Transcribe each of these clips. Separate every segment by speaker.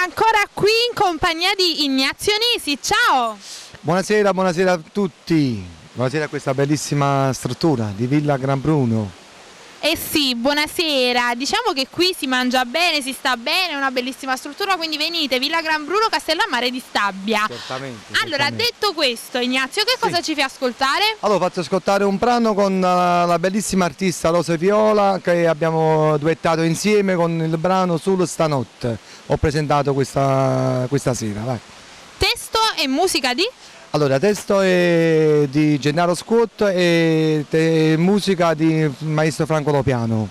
Speaker 1: ancora qui in compagnia di Ignazio Nisi, ciao!
Speaker 2: Buonasera a tutti, buonasera a questa bellissima struttura di Villa Gran Bruno.
Speaker 1: Eh sì, buonasera, diciamo che qui si mangia bene, si sta bene, è una bellissima struttura, quindi venite, Villa Gran Bruno, Castellammare di Stabia.
Speaker 2: Certamente.
Speaker 1: Allora, detto questo, Ignazio, che cosa ci fai ascoltare?
Speaker 2: Allora, faccio ascoltare un brano con la bellissima artista Rosa Viola che abbiamo duettato insieme con il brano Solo stanotte. Ho presentato questa sera, vai.
Speaker 1: Testo e musica di?
Speaker 2: Allora, testo è di Gennaro Scott e musica di Maestro Franco Lopiano.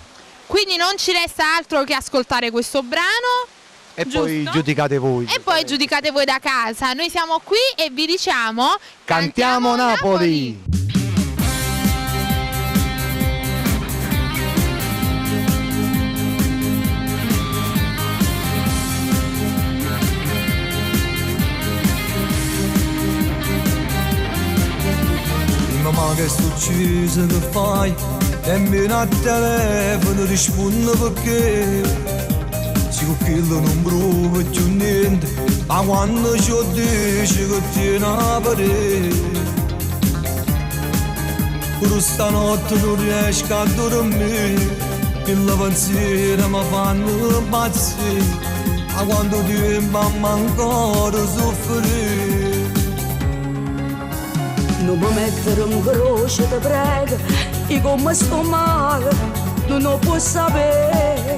Speaker 1: Quindi non ci resta altro che ascoltare questo brano.
Speaker 2: E
Speaker 1: giusto?
Speaker 2: poi giudicate voi.
Speaker 1: E poi giudicate voi da casa. Noi siamo qui e vi diciamo:
Speaker 2: Cantiamo Napoli!
Speaker 3: Ma che succede, che fai? Nemmeno a telefono rispondo perché si con quello non provo più niente, ma quando ci dice che tiene a parere pure stanotte non riesco a dormire, il pensiero mi fanno impazzire, ma quando tempo ancora soffrire.
Speaker 4: Non mi mettere in croce, ti prego, io come sto male, non lo puoi sapere.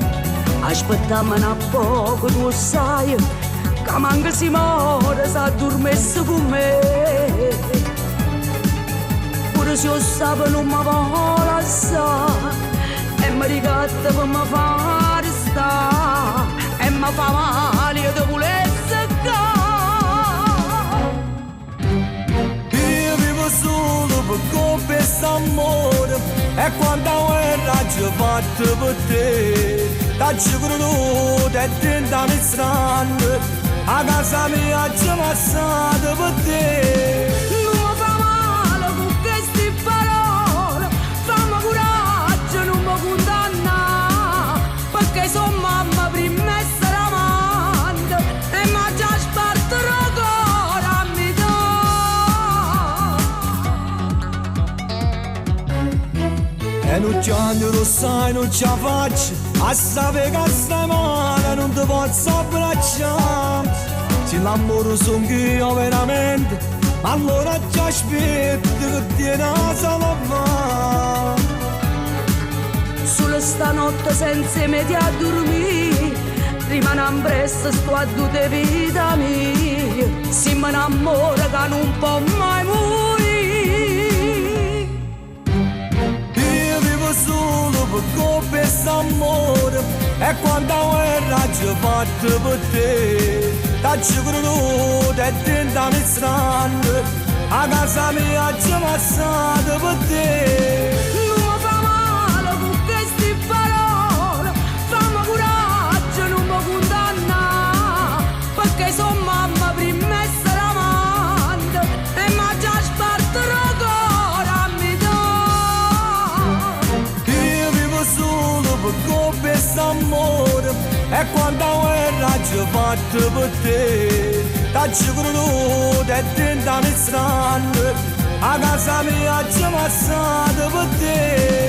Speaker 4: Aspettiamo un poco, tu sai, che manca si muore, si addormessa con me. Pure se io sapevo non mi vuole lasciare, e mi ricatta per mi fare stare, e mi fa male, io ti volessi
Speaker 3: solo per confessare amore e quando guerra ci fatto per te dacci creduto e tentami strano a casa mia ci passate per te
Speaker 4: non mi fa male con queste parole fammi coraggio non mi condanna perché sono mamma prima essere amante e mi già sparterò
Speaker 3: e non ci ando lo sai, non ce la faccio a sapere che stai male, non ti posso abbracciare se l'amore sono io veramente allora ci aspetto che tieni a salvare
Speaker 4: solo stanotte senza media a dormire rimane presto sto a due vita mia si mi innamora che non può mai morire
Speaker 3: solo per confessare amore e quando guerra ci fatto per te dacci creduto e tentami strano a casa mia ci passate per te
Speaker 4: non mi fa male con queste parole fammi coraggio non mi condanna perché sono mamma prima essere amante e mi già sparterò
Speaker 3: per confessare amore e quando guerra ci fatto per te dacci creduto e tentami strano a casa mia ci passate per te